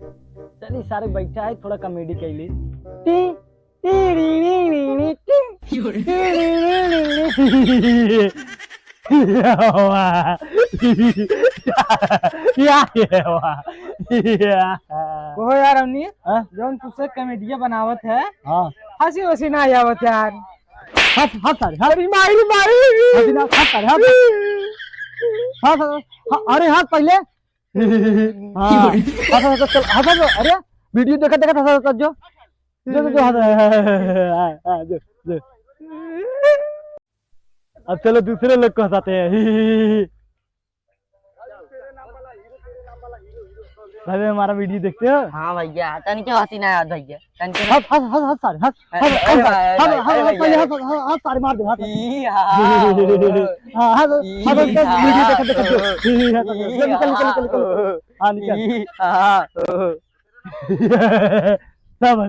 चलिए सारे बैठा है थोड़ा कॉमेडी कैली वो यार हमनी जौन तुझसे कॉमेडिया बनावत है हाँ हंसी वसी ना आवत यार। हंस हंस सारे हंस अरे माई माई हंसी ना हंस सारे हंस हंस अरे हंस पहले हाँ हंस हंस चल हंस हंस अरे वीडियो देखा देखा हंस हंस जो जो जो हंस जो जो अब चलो दूसरे लोग को हंसाते हैं भाई हमारा वीडियो देखते हो हाँ भैया तन क्यों हंसी ना याद भैया तन क्यों हंस हंस हंस हंस सारे हंस हंस हंस पहले हंस हंस सारे मार दे हंस हाँ हंस हंस वीडियो देखा देखा निकल निकल निकल हाँ निकल सब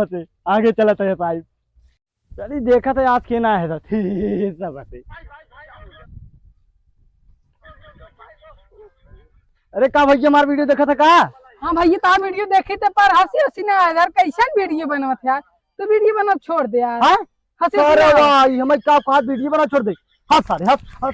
हंसे आगे चला था पाइप चलिए देखा था आज के ना है सब हंसे अरे का भैया हमारा वीडियो देखा था का हाँ भैया तार वीडियो देखे थे पर हंसी हंसी ना आया यार। कैसा वीडियो बनवत यार, तो वीडियो बनव छोड़ दे यार। हाँ हंसी अरे भाई हमें का बात वीडियो बना छोड़ दे हाँ सारे हाँ हाँ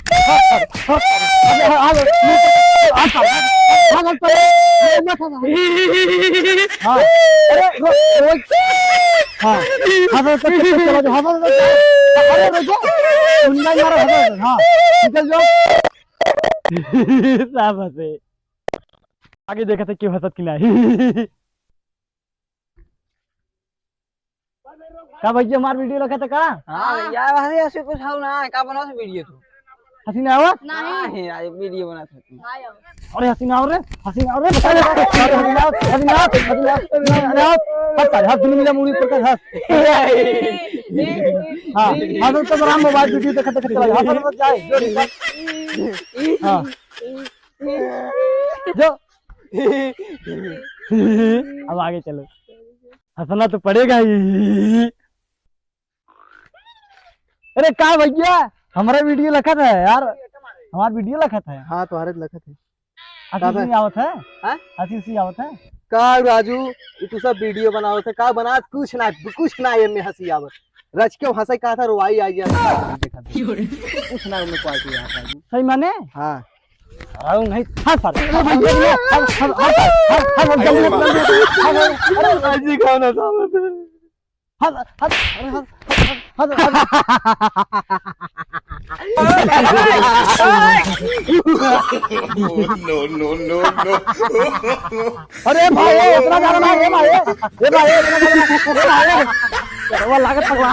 हाँ आगे देखा था क्यों हंसत कि नहीं का भैया हमार वीडियो रखा था का हाँ भैया हंसी ऐसे कुछ हो ना का बना से वीडियो तू हंसी ना आवा नहीं यार वीडियो बना था अरे हंसी ना रे हंसी ना रे बता अरे हंस दुनिया मिला मुड़ी पर हंस हाँ हंस तो राम मोबाइल वीडियो देखा देखा चला हंस जाए हाँ जो अब आगे चलो हंसना तो पड़ेगा ही अरे का भैया हमारा वीडियो लखा था यार हमारा वीडियो लखा था हाँ तुम्हारे लखा थे हंसी आवत है हाँ? हंसी आवत है का राजू तू सब वीडियो बनाओ थे का बना कुछ ना ये में हंसी आवत रच के हंसाई का था रोवाई आई गया देखा कुछ ना में क्वालिटी आता है सही माने हां अरे नहीं हां सर अरे भैया हम जल्दी अजी कौन है साहब no. अरे भाई इतना ज्यादा ना ये भाई इतना ज्यादा वो लागत पकड़ा